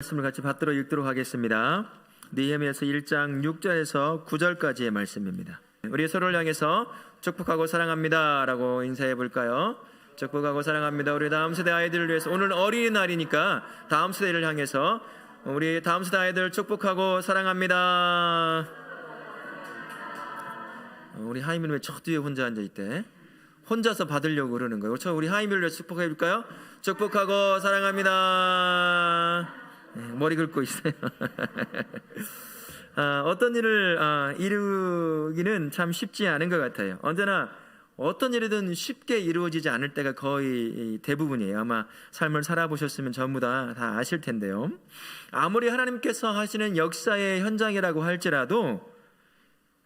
말씀을 같이 받들어 읽도록 하겠습니다. 느헤미야서 1장 6절에서 9절까지의 말씀입니다. 우리 서로를 향해서 축복하고 사랑합니다 라고 인사해 볼까요? 축복하고 사랑합니다. 우리 다음 세대 아이들을 위해서, 오늘 어린이날이니까 다음 세대를 향해서 우리 다음 세대 아이들 축복하고 사랑합니다. 우리 하이민 왜 저 뒤에 혼자 앉아있대? 혼자서 받으려고 그러는 거예요. 그렇죠? 우리 하이민을 위해서 축복해 볼까요? 축복하고 사랑합니다. 머리 긁고 있어요. 어떤 일을 이루기는 참 쉽지 않은 것 같아요. 언제나 어떤 일이든 쉽게 이루어지지 않을 때가 거의 대부분이에요. 아마 삶을 살아보셨으면 전부 다 아실 텐데요. 아무리 하나님께서 하시는 역사의 현장이라고 할지라도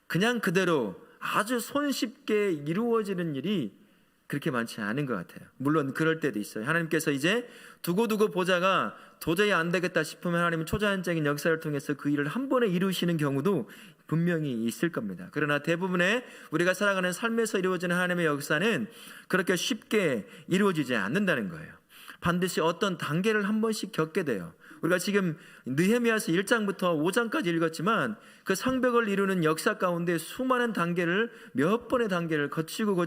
그냥 그대로 아주 손쉽게 이루어지는 일이 그렇게 많지 않은 것 같아요. 물론 그럴 때도 있어요. 하나님께서 이제 두고두고 보자가 도저히 안 되겠다 싶으면 하나님은 초자연적인 역사를 통해서 그 일을 한 번에 이루시는 경우도 분명히 있을 겁니다. 그러나 대부분의 우리가 살아가는 삶에서 이루어지는 하나님의 역사는 그렇게 쉽게 이루어지지 않는다는 거예요. 반드시 어떤 단계를 한 번씩 겪게 돼요. 우리가 지금 느헤미야서 1장부터 5장까지 읽었지만 그 성벽을 이루는 역사 가운데 수많은 단계를, 몇 번의 단계를 거치고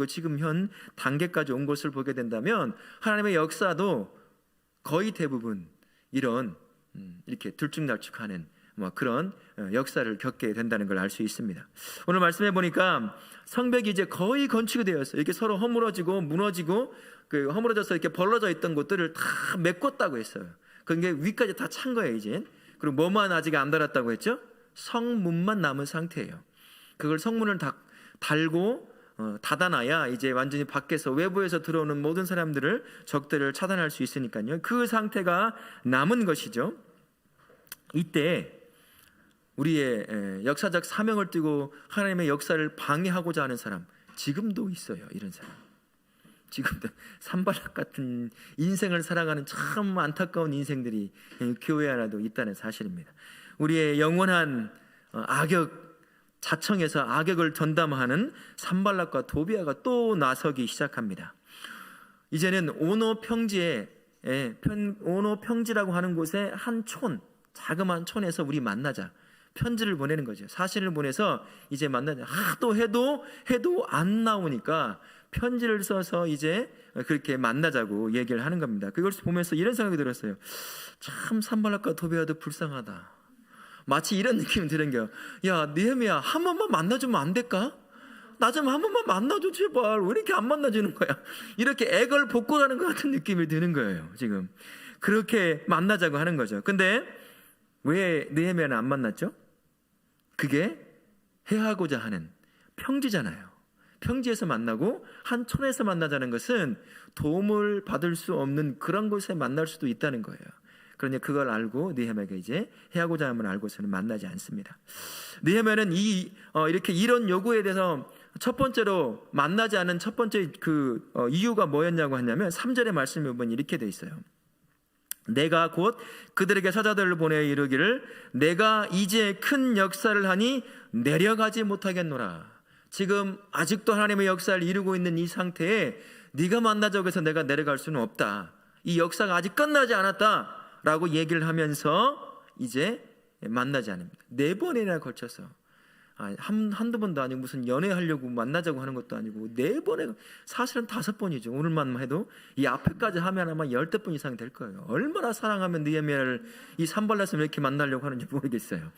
지금 현 단계까지 온 것을 보게 된다면 하나님의 역사도 거의 대부분 이런 이렇게 들쭉날쭉하는 그런 역사를 겪게 된다는 걸 알 수 있습니다. 오늘 말씀해 보니까 성벽이 이제 거의 건축이 되었어요. 이렇게 서로 허물어지고 무너지고 허물어져서 이렇게 벌어져 있던 곳들을 다 메꿨다고 했어요. 그게 위까지 다 찬 거예요 이제. 그리고 뭐만 아직 안 달았다고 했죠? 성문만 남은 상태예요. 그걸 성문을 다 달고 닫아놔야 이제 완전히 밖에서, 외부에서 들어오는 모든 사람들을, 적들을 차단할 수 있으니까요. 그 상태가 남은 것이죠. 이때 우리의 역사적 사명을 띠고 하나님의 역사를 방해하고자 하는 사람, 지금도 있어요. 이런 사람 지금도 산발락 같은 인생을 살아가는 참 안타까운 인생들이 교회 안에도 있다는 사실입니다. 우리의 영원한 자청에서 악역을 전담하는 산발락과 도비아가 또 나서기 시작합니다. 이제는 오노 평지라고 하는 곳에 한 자그마한 촌에서 우리 만나자, 편지를 보내는 거죠. 사신을 보내서 이제 만나자. 또 해도 안 나오니까 편지를 써서 이제 그렇게 만나자고 얘기를 하는 겁니다. 그걸 보면서 이런 생각이 들었어요. 참 산발락과 도비아도 불쌍하다. 마치 이런 느낌이 드는 거예요. 야, 느헤미야, 한 번만 만나주면 안 될까? 나 좀 한 번만 만나줘 제발. 왜 이렇게 안 만나주는 거야? 이렇게 애걸 복구하는 것 같은 느낌이 드는 거예요. 지금 그렇게 만나자고 하는 거죠. 근데 왜 느헤미야는 안 만났죠? 그게 해하고자 하는 평지잖아요. 평지에서 만나고 한 촌에서 만나자는 것은 도움을 받을 수 없는 그런 곳에 만날 수도 있다는 거예요. 그러니 그걸 알고 느헤미야가 이제 해하고자 함을 알고서는 만나지 않습니다. 느헤미야는 이렇게 이런 요구에 대해서 첫 번째로 만나지 않은 첫 번째 이유가 뭐였냐고 하냐면 3절의 말씀에 보면 이렇게 돼 있어요. 내가 곧 그들에게 사자들을 보내어 이르기를 내가 이제 큰 역사를 하니 내려가지 못하겠노라. 지금 아직도 하나님의 역사를 이루고 있는 이 상태에 네가 만나자고 해서 내가 내려갈 수는 없다. 이 역사가 아직 끝나지 않았다 라고 얘기를 하면서 이제 만나지 않습니다. 4번이나 걸쳐서, 한두 번도 아니고 무슨 연애하려고 만나자고 하는 것도 아니고 4번에, 사실은 5번이죠. 오늘만 해도 이 앞에까지 하면 아마 10번 이상 될 거예요. 얼마나 사랑하면 느헤미야를 이 산발락을 이렇게 만나려고 하는지 모르겠어요.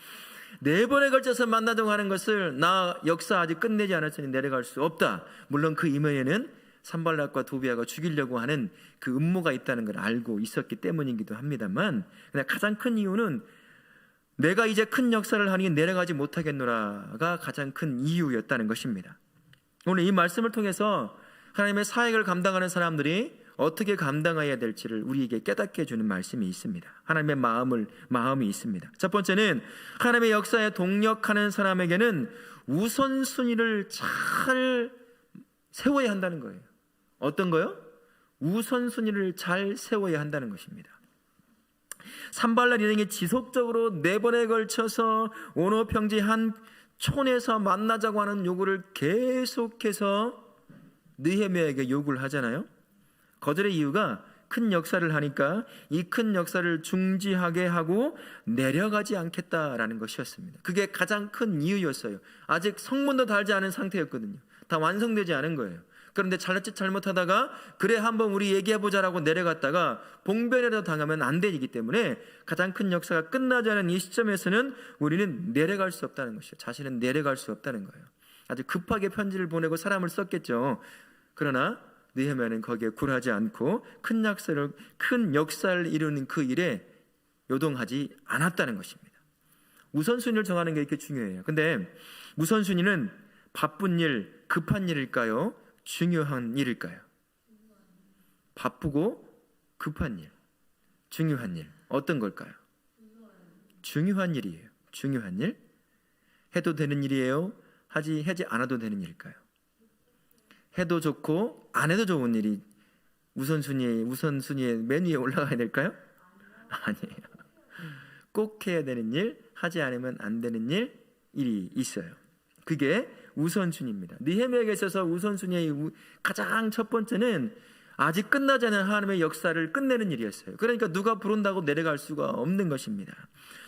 4번에 걸쳐서 만나자고 하는 것을, 나 역사 아직 끝내지 않았으니 내려갈 수 없다. 물론 그 이면에는 산발락과 도비아가 죽이려고 하는 그 음모가 있다는 걸 알고 있었기 때문이기도 합니다만, 그냥 가장 큰 이유는 내가 이제 큰 역사를 하니 내려가지 못하겠노라가 가장 큰 이유였다는 것입니다. 오늘 이 말씀을 통해서 하나님의 사역을 감당하는 사람들이 어떻게 감당해야 될지를 우리에게 깨닫게 해주는 말씀이 있습니다. 하나님의 마음이 있습니다. 첫 번째는 하나님의 역사에 동력하는 사람에게는 우선순위를 잘 세워야 한다는 거예요. 어떤 거요? 우선순위를 잘 세워야 한다는 것입니다. 산발락 일행이 지속적으로 4번에 걸쳐서 오노 평지 한 촌에서 만나자고 하는 요구를 계속해서 느헤미야에게 요구를 하잖아요. 거절의 이유가 큰 역사를 하니까 이 큰 역사를 중지하게 하고 내려가지 않겠다라는 것이었습니다. 그게 가장 큰 이유였어요. 아직 성문도 달지 않은 상태였거든요. 다 완성되지 않은 거예요. 그런데 잘났지 잘못하다가 그래 한번 우리 얘기해보자라고 내려갔다가 봉변이라도 당하면 안 되기 때문에 가장 큰 역사가 끝나지 않은 이 시점에서는 우리는 내려갈 수 없다는 것이죠. 자신은 내려갈 수 없다는 거예요. 아주 급하게 편지를 보내고 사람을 썼겠죠. 그러나 느헤미야는 거기에 굴하지 않고 큰 역사를 이루는 그 일에 요동하지 않았다는 것입니다. 우선순위를 정하는 게 이렇게 중요해요. 근데 우선순위는 바쁜 일, 급한 일일까요? 중요한 일일까요? 바쁘고 급한 일, 중요한 일 어떤 걸까요? 중요한 일이에요. 중요한 일? 해도 되는 일이에요? 하지 않아도 되는 일일까요? 해도 좋고 안 해도 좋은 일이 우선순위에 맨 위에 올라가야 될까요? 아니에요. 꼭 해야 되는 일, 하지 않으면 안 되는 일이 있어요. 그게 우선순위입니다. 느헤미야에게 있어서 우선순위의 가장 첫 번째는 아직 끝나지 않은 하나님의 역사를 끝내는 일이었어요. 그러니까 누가 부른다고 내려갈 수가 없는 것입니다.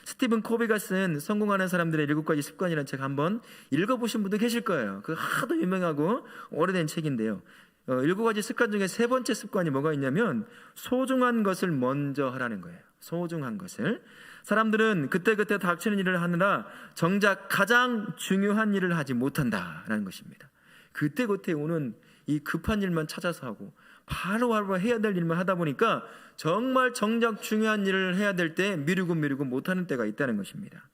스티븐 코비가 쓴 성공하는 사람들의 7가지 습관이라는 책 한번 읽어보신 분도 계실 거예요. 그 하도 유명하고 오래된 책인데요. 7가지 습관 중에 세 번째 습관이 뭐가 있냐면 소중한 것을 먼저 하라는 거예요. 소중한 것을. 사람들은 그때그때 닥치는 일을 하느라 정작 가장 중요한 일을 하지 못한다라는 것입니다. 그때그때 오는 이 급한 일만 찾아서 하고 바로바로 해야 될 일만 하다 보니까 정말 정작 중요한 일을 해야 될 때 미루고 못하는 때가 있다는 것입니다.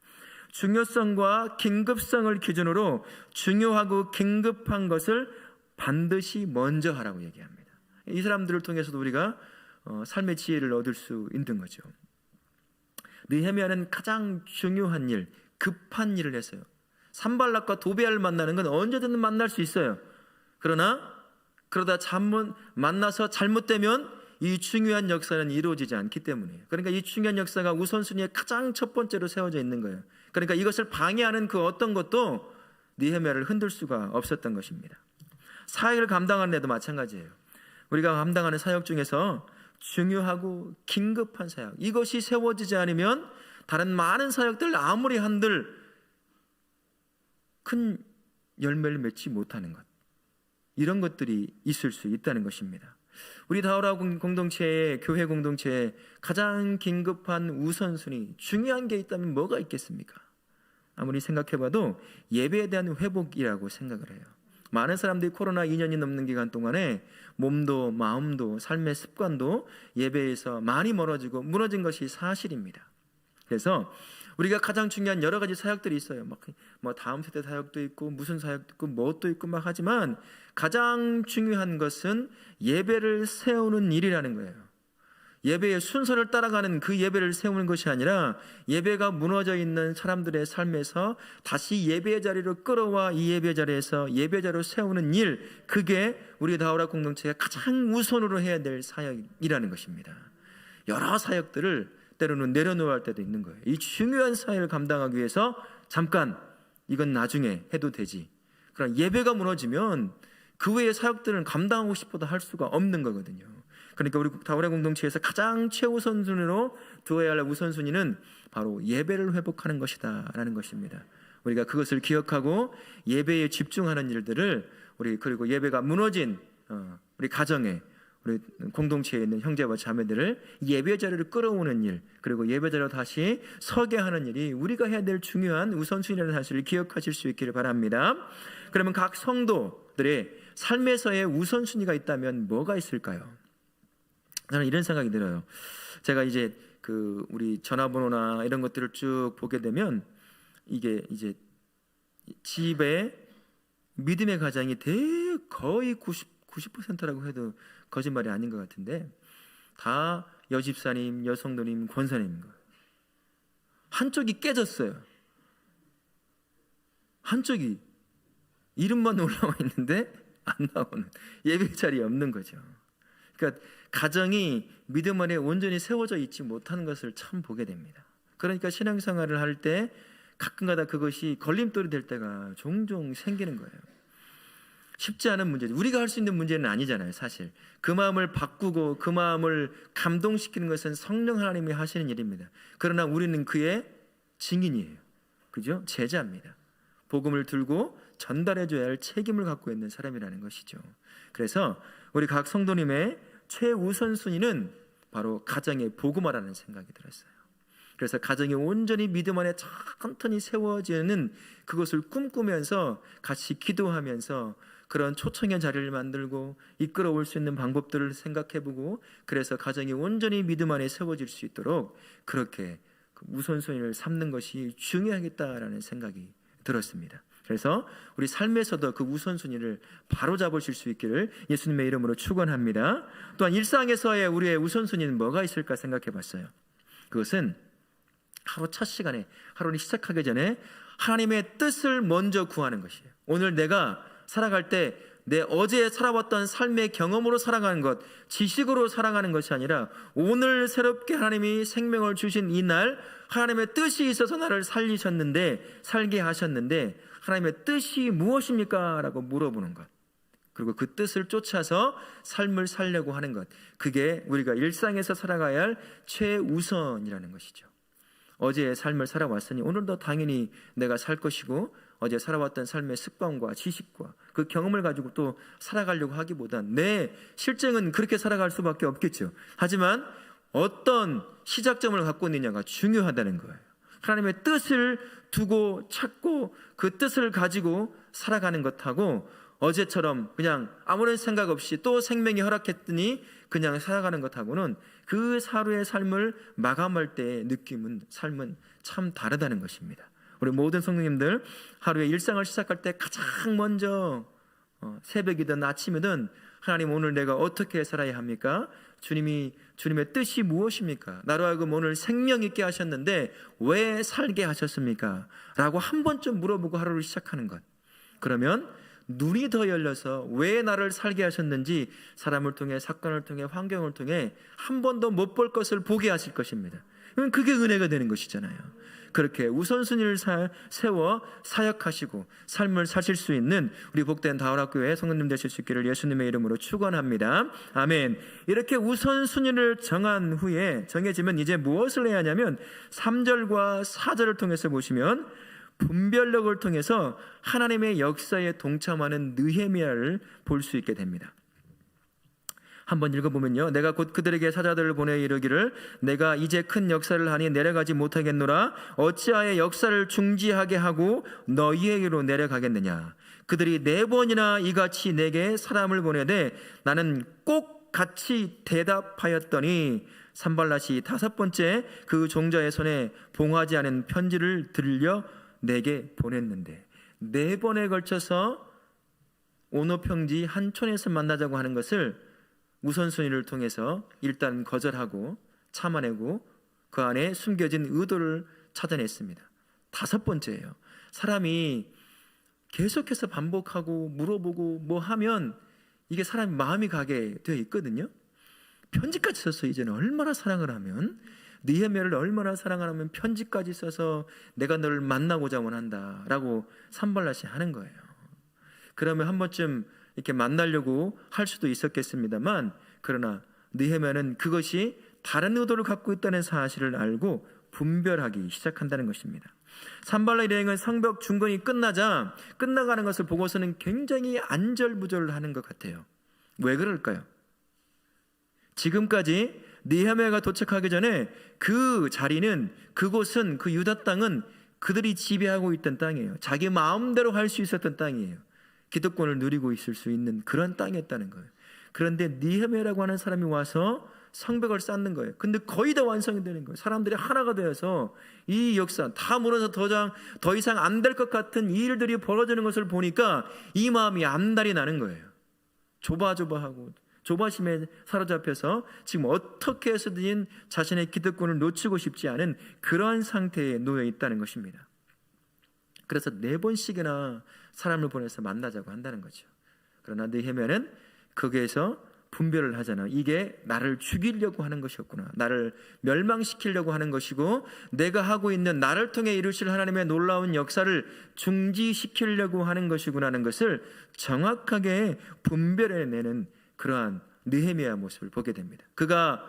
중요성과 긴급성을 기준으로 중요하고 긴급한 것을 반드시 먼저 하라고 얘기합니다. 이 사람들을 통해서도 우리가 삶의 지혜를 얻을 수 있는 거죠. 느헤미야는 가장 중요한 일, 급한 일을 했어요. 산발락과 도비아를 만나는 건 언제든 만날 수 있어요. 그러다 만나서 잘못되면 이 중요한 역사는 이루어지지 않기 때문이에요. 그러니까 이 중요한 역사가 우선순위에 가장 첫 번째로 세워져 있는 거예요. 그러니까 이것을 방해하는 그 어떤 것도 느헤미야를 흔들 수가 없었던 것입니다. 사역을 감당하는 데도 마찬가지예요. 우리가 감당하는 사역 중에서 중요하고 긴급한 사역, 이것이 세워지지 않으면 다른 많은 사역들 아무리 한들 큰 열매를 맺지 못하는 것, 이런 것들이 있을 수 있다는 것입니다. 우리 다우라 공동체의 교회 공동체에 가장 긴급한 우선순위, 중요한 게 있다면 뭐가 있겠습니까? 아무리 생각해봐도 예배에 대한 회복이라고 생각을 해요. 많은 사람들이 코로나 2년이 넘는 기간 동안에 몸도 마음도 삶의 습관도 예배에서 많이 멀어지고 무너진 것이 사실입니다. 그래서 우리가 가장 중요한 여러 가지 사역들이 있어요. 뭐 다음 세대 사역도 있고 무슨 사역도 있고 뭣도 있고 막 하지만 가장 중요한 것은 예배를 세우는 일이라는 거예요. 예배의 순서를 따라가는 그 예배를 세우는 것이 아니라 예배가 무너져 있는 사람들의 삶에서 다시 예배의 자리로 끌어와 이 예배 자리에서 예배 자리로 세우는 일, 그게 우리 다우라 공동체가 가장 우선으로 해야 될 사역이라는 것입니다. 여러 사역들을 때로는 내려놓아야 할 때도 있는 거예요. 이 중요한 사역을 감당하기 위해서 잠깐 이건 나중에 해도 되지. 그러나 예배가 무너지면 그 외의 사역들은 감당하고 싶어도 할 수가 없는 거거든요. 그러니까 우리 다우라 공동체에서 가장 최우선순위로 두어야 할 우선순위는 바로 예배를 회복하는 것이다 라는 것입니다. 우리가 그것을 기억하고 예배에 집중하는 일들을 그리고 예배가 무너진 우리 가정에 우리 공동체에 있는 형제와 자매들을 예배 자리를 끌어오는 일, 그리고 예배 자리로 다시 서게 하는 일이 우리가 해야 될 중요한 우선순위라는 사실을 기억하실 수 있기를 바랍니다. 그러면 각 성도들의 삶에서의 우선순위가 있다면 뭐가 있을까요? 저는 이런 생각이 들어요. 제가 이제 우리 전화번호나 이런 것들을 쭉 보게 되면 이게 이제 집에 믿음의 가장이 거의 90%라고 해도 거짓말이 아닌 것 같은데 다 여집사님, 여성도님, 권사님인 거예요. 한쪽이 깨졌어요. 한쪽이 이름만 올라와 있는데 안 나오는, 예배 자리에 없는 거죠. 그러니까 가정이 믿음 안에 온전히 세워져 있지 못하는 것을 참 보게 됩니다. 그러니까 신앙생활을 할 때 가끔가다 그것이 걸림돌이 될 때가 종종 생기는 거예요. 쉽지 않은 문제죠. 우리가 할 수 있는 문제는 아니잖아요, 사실. 그 마음을 바꾸고 그 마음을 감동시키는 것은 성령 하나님이 하시는 일입니다. 그러나 우리는 그의 증인이에요. 그죠? 제자입니다. 복음을 들고 전달해줘야 할 책임을 갖고 있는 사람이라는 것이죠. 그래서 우리 각 성도님의 최우선 순위는 바로 가정의 복음화라는 생각이 들었어요. 그래서 가정이 온전히 믿음 안에 천천히 세워지는 그것을 꿈꾸면서 같이 기도하면서 그런 초청의 자리를 만들고 이끌어올 수 있는 방법들을 생각해보고, 그래서 가정이 온전히 믿음 안에 세워질 수 있도록 그렇게 우선순위를 삼는 것이 중요하겠다라는 생각이 들었습니다. 그래서 우리 삶에서도 그 우선순위를 바로잡으실 수 있기를 예수님의 이름으로 축원합니다. 또한 일상에서의 우리의 우선순위는 뭐가 있을까 생각해 봤어요. 그것은 하루 첫 시간에, 하루를 시작하기 전에 하나님의 뜻을 먼저 구하는 것이에요. 오늘 내가 살아갈 때 내 어제 살아왔던 삶의 경험으로 살아가는 것, 지식으로 살아가는 것이 아니라 오늘 새롭게 하나님이 생명을 주신 이 날, 하나님의 뜻이 있어서 나를 살게 하셨는데 하나님의 뜻이 무엇입니까? 라고 물어보는 것, 그리고 그 뜻을 쫓아서 삶을 살려고 하는 것, 그게 우리가 일상에서 살아가야 할 최우선이라는 것이죠. 어제의 삶을 살아왔으니 오늘도 당연히 내가 살 것이고, 어제 살아왔던 삶의 습관과 지식과 그 경험을 가지고 또 살아가려고 하기보단 내 실정은 그렇게 살아갈 수밖에 없겠죠. 하지만 어떤 시작점을 갖고 있느냐가 중요하다는 거예요. 하나님의 뜻을 두고 찾고 그 뜻을 가지고 살아가는 것하고, 어제처럼 그냥 아무런 생각 없이 또 생명이 허락했더니 그냥 살아가는 것하고는 그 하루의 삶을 마감할 때의 느낌은, 삶은 참 다르다는 것입니다. 우리 모든 성도님들, 하루의 일상을 시작할 때 가장 먼저 새벽이든 아침이든 하나님, 오늘 내가 어떻게 살아야 합니까? 주님의 뜻이 무엇입니까? 나로 하여금 오늘 생명 있게 하셨는데 왜 살게 하셨습니까? 라고 한 번쯤 물어보고 하루를 시작하는 것. 그러면 눈이 더 열려서 왜 나를 살게 하셨는지 사람을 통해, 사건을 통해, 환경을 통해 한 번도 못 볼 것을 보게 하실 것입니다. 그게 은혜가 되는 것이잖아요. 그렇게 우선순위를 세워 사역하시고 삶을 사실 수 있는 우리 복된 다울학교의 성도님 되실 수 있기를 예수님의 이름으로 축원합니다. 아멘. 이렇게 우선순위를 정해지면 이제 무엇을 해야 하냐면 3절과 4절을 통해서 보시면 분별력을 통해서 하나님의 역사에 동참하는 느헤미야를 볼 수 있게 됩니다. 한번 읽어보면요, 내가 곧 그들에게 사자들을 보내 이르기를 내가 이제 큰 역사를 하니 내려가지 못하겠노라. 어찌하여 역사를 중지하게 하고 너희에게로 내려가겠느냐. 그들이 4번이나 이같이 내게 사람을 보내되 나는 꼭 같이 대답하였더니 산발랏이 5번째 그 종자의 손에 봉하지 않은 편지를 들려 내게 보냈는데, 4번에 걸쳐서 오노평지 한촌에서 만나자고 하는 것을 우선순위를 통해서 일단 거절하고 참아내고 그 안에 숨겨진 의도를 찾아냈습니다. 5번째예요. 사람이 계속해서 반복하고 물어보고 뭐 하면 이게 사람 마음이 가게 되어 있거든요. 편지까지 썼어요. 이제는 얼마나 사랑을 하면, 느헤미야를 얼마나 사랑을 하면 편지까지 써서 내가 너를 만나고자 원한다 라고 산발랏이 하는 거예요. 그러면 한 번쯤 이렇게 만나려고 할 수도 있었겠습니다만, 그러나 느헤미야는 그것이 다른 의도를 갖고 있다는 사실을 알고 분별하기 시작한다는 것입니다. 산발랏 일행은 성벽 중건이 끝나가는 것을 보고서는 굉장히 안절부절하는 것 같아요. 왜 그럴까요? 지금까지 느헤미야가 도착하기 전에 그 자리는, 그곳은, 그 유다 땅은 그들이 지배하고 있던 땅이에요. 자기 마음대로 할 수 있었던 땅이에요. 기득권을 누리고 있을 수 있는 그런 땅이었다는 거예요. 그런데 느헤미야라고 하는 사람이 와서 성벽을 쌓는 거예요. 근데 거의 다 완성이 되는 거예요. 사람들이 하나가 되어서 이 역사 다 무너져 더 이상 안 될 것 같은 이 일들이 벌어지는 것을 보니까 이 마음이 안달이 나는 거예요. 조바조바하고 조바심에 사로잡혀서 지금 어떻게 해서든 자신의 기득권을 놓치고 싶지 않은 그런 상태에 놓여 있다는 것입니다. 그래서 4번씩이나 사람을 보내서 만나자고 한다는 거죠. 그러나 느헤미야는 거기에서 분별을 하잖아요. 이게 나를 죽이려고 하는 것이었구나. 나를 멸망시키려고 하는 것이고 내가 하고 있는 나를 통해 이루실 하나님의 놀라운 역사를 중지시키려고 하는 것이구나 하는 것을 정확하게 분별해내는 그러한 느헤미야 모습을 보게 됩니다. 그가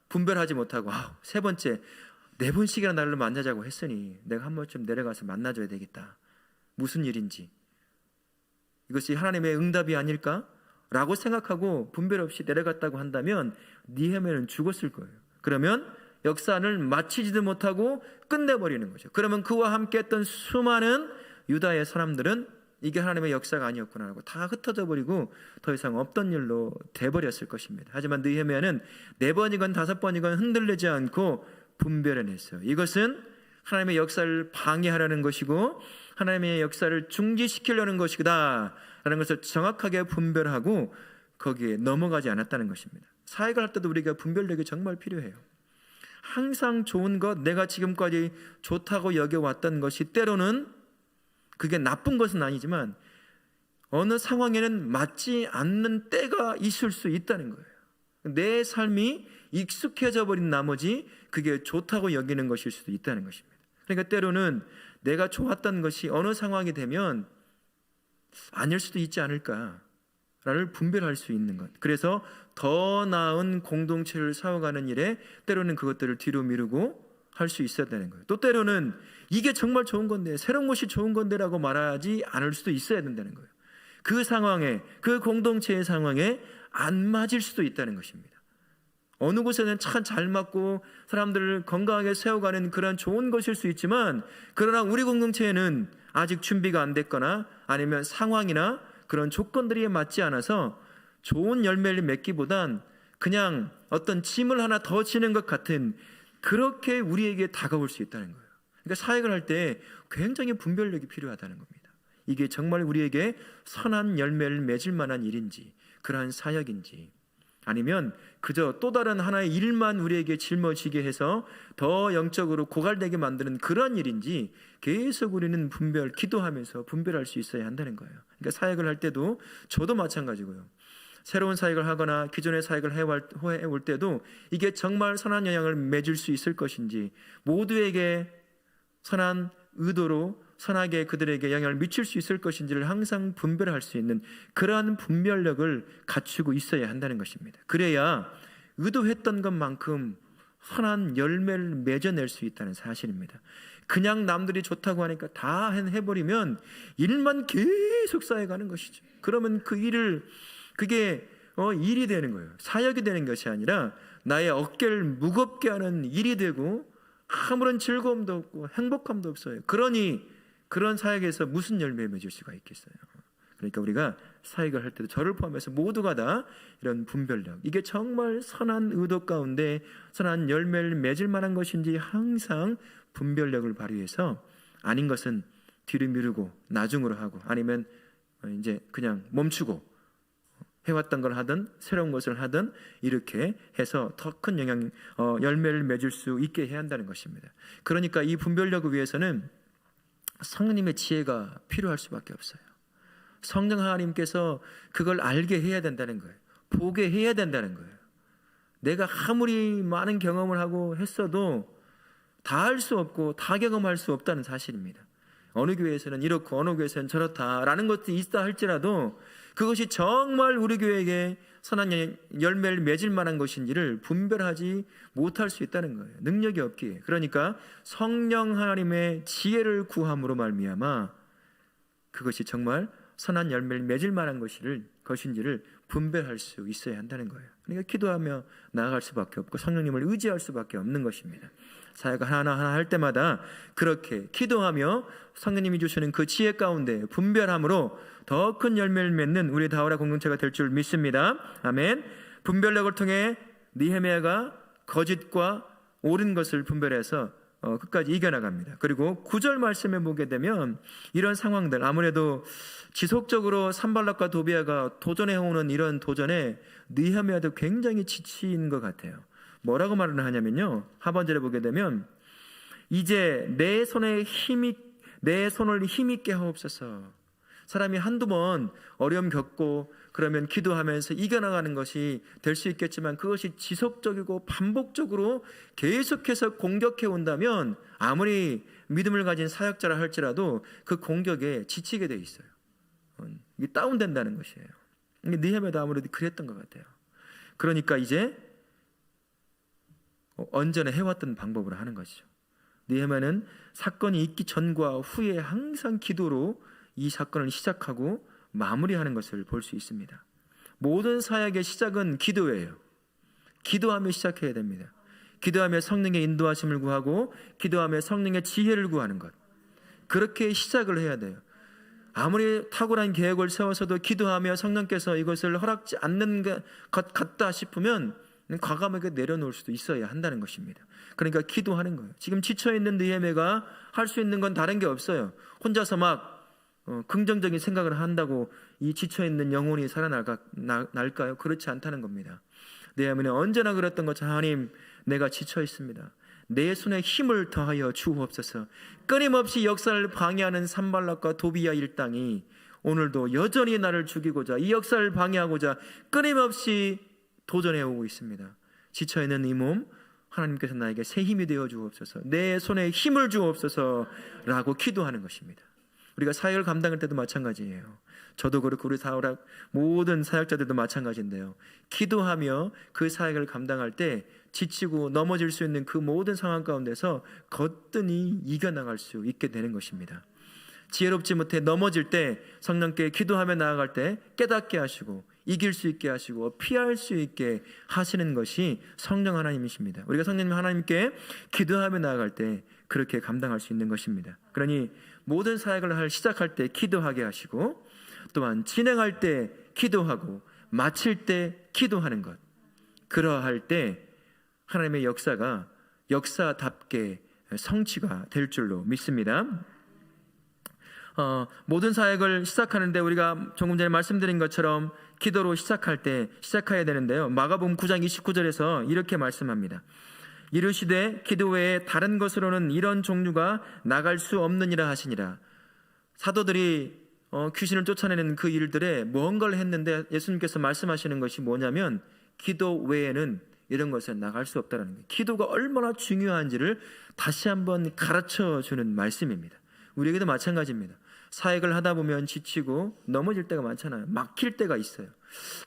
분별하지 못하고 세 번째 4번씩이나 나를 만나자고 했으니 내가 한 번쯤 내려가서 만나줘야 되겠다. 무슨 일인지 이것이 하나님의 응답이 아닐까? 라고 생각하고 분별 없이 내려갔다고 한다면 느헤미야는 죽었을 거예요. 그러면 역사를 마치지도 못하고 끝내버리는 거죠. 그러면 그와 함께 했던 수많은 유다의 사람들은 이게 하나님의 역사가 아니었구나 하고 다 흩어져 버리고 더 이상 없던 일로 돼버렸을 것입니다. 하지만 느헤미야는 4번이건 5번이건 흔들리지 않고 분별해냈어요. 이것은 하나님의 역사를 방해하려는 것이고 하나님의 역사를 중지시키려는 것이다 라는 것을 정확하게 분별하고 거기에 넘어가지 않았다는 것입니다. 사역을 할 때도 우리가 분별력이 정말 필요해요. 항상 좋은 것, 내가 지금까지 좋다고 여겨왔던 것이 때로는 그게 나쁜 것은 아니지만 어느 상황에는 맞지 않는 때가 있을 수 있다는 거예요. 내 삶이 익숙해져 버린 나머지 그게 좋다고 여기는 것일 수도 있다는 것입니다. 그러니까 때로는 내가 좋았던 것이 어느 상황이 되면 아닐 수도 있지 않을까를 분별할 수 있는 것. 그래서 더 나은 공동체를 세워가는 일에 때로는 그것들을 뒤로 미루고 할 수 있어야 되는 거예요. 또 때로는 이게 정말 좋은 건데 새로운 것이 좋은 건데라고 말하지 않을 수도 있어야 된다는 거예요. 그 상황에 그 공동체의 상황에 안 맞을 수도 있다는 것입니다. 어느 곳에는 참 잘 맞고 사람들을 건강하게 세워가는 그런 좋은 것일 수 있지만 그러나 우리 공동체에는 아직 준비가 안 됐거나 아니면 상황이나 그런 조건들이 맞지 않아서 좋은 열매를 맺기보단 그냥 어떤 짐을 하나 더 지는 것 같은 그렇게 우리에게 다가올 수 있다는 거예요. 그러니까 사역을 할 때 굉장히 분별력이 필요하다는 겁니다. 이게 정말 우리에게 선한 열매를 맺을 만한 일인지 그러한 사역인지 아니면 그저 또 다른 하나의 일만 우리에게 짊어지게 해서 더 영적으로 고갈되게 만드는 그런 일인지 계속 우리는 기도하면서 분별할 수 있어야 한다는 거예요. 그러니까 사역을 할 때도 저도 마찬가지고요. 새로운 사역을 하거나 기존의 사역을 해올 때도 이게 정말 선한 영향을 맺을 수 있을 것인지 모두에게 선한 의도로 선하게 그들에게 영향을 미칠 수 있을 것인지를 항상 분별할 수 있는 그러한 분별력을 갖추고 있어야 한다는 것입니다. 그래야 의도했던 것만큼 선한 열매를 맺어낼 수 있다는 사실입니다. 그냥 남들이 좋다고 하니까 다 해버리면 일만 계속 쌓여가는 것이죠. 그러면 그게 일이 되는 거예요. 사역이 되는 것이 아니라 나의 어깨를 무겁게 하는 일이 되고 아무런 즐거움도 없고 행복함도 없어요. 그러니 그런 사역에서 무슨 열매 맺을 수가 있겠어요. 그러니까 우리가 사역을 할 때도 저를 포함해서 모두가 다 이런 분별력, 이게 정말 선한 의도 가운데 선한 열매를 맺을 만한 것인지 항상 분별력을 발휘해서 아닌 것은 뒤로 미루고 나중으로 하고 아니면 이제 그냥 멈추고 해왔던 걸 하든 새로운 것을 하든 이렇게 해서 더 큰 열매를 맺을 수 있게 해야 한다는 것입니다. 그러니까 이 분별력을 위해서는 성령님의 지혜가 필요할 수밖에 없어요. 성령 하나님께서 그걸 알게 해야 된다는 거예요. 보게 해야 된다는 거예요. 내가 아무리 많은 경험을 하고 했어도 다 할 수 없고 다 경험할 수 없다는 사실입니다. 어느 교회에서는 이렇고 어느 교회에서는 저렇다라는 것도 있다 할지라도 그것이 정말 우리 교회에게 선한 열매를 맺을 만한 것인지를 분별하지 못할 수 있다는 거예요. 능력이 없기에. 그러니까 성령 하나님의 지혜를 구함으로 말미암아 그것이 정말 선한 열매를 맺을 만한 것인지를 분별할 수 있어야 한다는 거예요. 그러니까 기도하며 나아갈 수밖에 없고 성령님을 의지할 수밖에 없는 것입니다. 사역을 하나하나 할 때마다 그렇게 기도하며 성령님이 주시는 그 지혜 가운데 분별함으로 더 큰 열매를 맺는 우리 다우라 공동체가 될 줄 믿습니다. 아멘. 분별력을 통해 느헤미야가 거짓과 옳은 것을 분별해서 끝까지 이겨나갑니다. 그리고 9절 말씀에 보게 되면 이런 상황들, 아무래도 지속적으로 산발락과 도비아가 도전해오는 이런 도전에 느헤미야도 굉장히 지친 것 같아요. 뭐라고 말을 하냐면요, 하반절에 보게 되면 이제 내 손을 힘있게 하옵소서. 사람이 한두 번 어려움 겪고 그러면 기도하면서 이겨나가는 것이 될 수 있겠지만, 그것이 지속적이고 반복적으로 계속해서 공격해 온다면 아무리 믿음을 가진 사역자라 할지라도 그 공격에 지치게 돼 있어요. 이게 다운된다는 것이에요. 느헤미야도 아무래도 그랬던 것 같아요. 그러니까 이제 언전에 해왔던 방법으로 하는 것이죠. 느헤미야는 사건이 있기 전과 후에 항상 기도로 이 사건을 시작하고 마무리하는 것을 볼 수 있습니다. 모든 사역의 시작은 기도예요. 기도하며 시작해야 됩니다. 기도하며 성령의 인도하심을 구하고 기도하며 성령의 지혜를 구하는 것, 그렇게 시작을 해야 돼요. 아무리 탁월한 계획을 세워서도 기도하며 성령께서 이것을 허락지 않는 것 같다 싶으면 과감하게 내려놓을 수도 있어야 한다는 것입니다. 그러니까 기도하는 거예요. 지금 지쳐있는 느헤미야가 할 수 있는 건 다른 게 없어요. 혼자서 막 긍정적인 생각을 한다고 이 지쳐있는 영혼이 살아날까요? 그렇지 않다는 겁니다. 느헤미야는 언제나 그랬던 것처럼, 하나님, 내가 지쳐 있습니다. 내 손에 힘을 더하여 주옵소서. 끊임없이 역사를 방해하는 산발락과 도비야 일당이 오늘도 여전히 나를 죽이고자, 이 역사를 방해하고자 끊임없이 도전해 오고 있습니다. 지쳐있는 이 몸, 하나님께서 나에게 새 힘이 되어 주옵소서, 내 손에 힘을 주옵소서 라고 기도하는 것입니다. 우리가 사역을 감당할 때도 마찬가지예요. 저도 그렇고 우리 모든 사역자들도 마찬가지인데요. 기도하며 그 사역을 감당할 때 지치고 넘어질 수 있는 그 모든 상황 가운데서 거뜬히 이겨나갈 수 있게 되는 것입니다. 지혜롭지 못해 넘어질 때 성령께 기도하며 나아갈 때 깨닫게 하시고 이길 수 있게 하시고 피할 수 있게 하시는 것이 성령 하나님이십니다. 우리가 성령 하나님께 기도하며 나아갈 때 그렇게 감당할 수 있는 것입니다. 그러니 모든 사역을 시작할 때 기도하게 하시고, 또한 진행할 때 기도하고 마칠 때 기도하는 것, 그러할 때 하나님의 역사가 역사답게 성취가 될 줄로 믿습니다. 모든 사역을 시작하는데 우리가 조금 전에 말씀드린 것처럼 기도로 시작해야 되는데요. 마가복음 9장 29절에서 이렇게 말씀합니다. 이르시되 기도 외에 다른 것으로는 이런 종류가 나갈 수 없느니라 하시니라. 사도들이 귀신을 쫓아내는 그 일들에 무언가를 했는데 예수님께서 말씀하시는 것이 뭐냐면, 기도 외에는 이런 것에 나갈 수 없다는 거예요. 기도가 얼마나 중요한지를 다시 한번 가르쳐주는 말씀입니다. 우리에게도 마찬가지입니다. 사역을 하다 보면 지치고 넘어질 때가 많잖아요. 막힐 때가 있어요.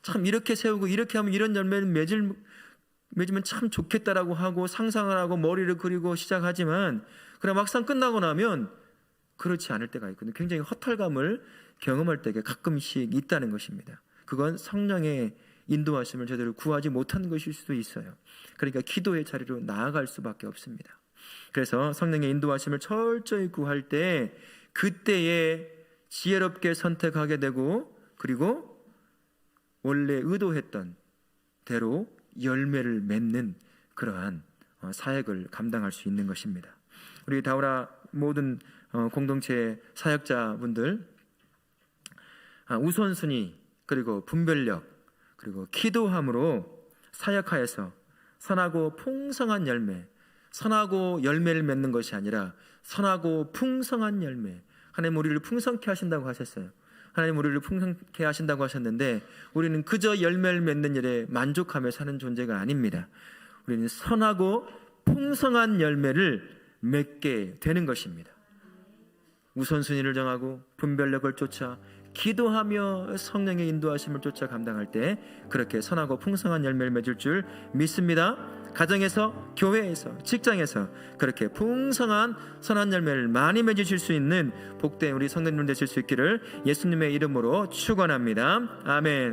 참 이렇게 세우고 이렇게 하면 이런 열매를 맺으면 참 좋겠다라고 하고 상상을 하고 머리를 그리고 시작하지만, 그러나 막상 끝나고 나면 그렇지 않을 때가 있거든요. 굉장히 허탈감을 경험할 때가 가끔씩 있다는 것입니다. 그건 성령의 인도하심을 제대로 구하지 못한 것일 수도 있어요. 그러니까 기도의 자리로 나아갈 수밖에 없습니다. 그래서 성령의 인도하심을 철저히 구할 때 그때에 지혜롭게 선택하게 되고, 그리고 원래 의도했던 대로 열매를 맺는 그러한 사역을 감당할 수 있는 것입니다. 우리 다우라 모든 공동체 사역자분들, 우선순위, 그리고 분별력, 그리고 기도함으로 사역하여서 선하고 풍성한 열매, 선하고 열매를 맺는 것이 아니라 선하고 풍성한 열매, 하나님 우리를 풍성케 하신다고 하셨어요. 하나님 우리를 풍성케 하신다고 하셨는데, 우리는 그저 열매를 맺는 일에 만족하며 사는 존재가 아닙니다. 우리는 선하고 풍성한 열매를 맺게 되는 것입니다. 우선순위를 정하고 분별력을 쫓아 기도하며 성령의 인도하심을 쫓아 감당할 때 그렇게 선하고 풍성한 열매를 맺을 줄 믿습니다. 가정에서, 교회에서, 직장에서 그렇게 풍성한 선한 열매를 많이 맺으실 수 있는 복된 우리 성도님들 되실 수 있기를 예수님의 이름으로 축원합니다. 아멘.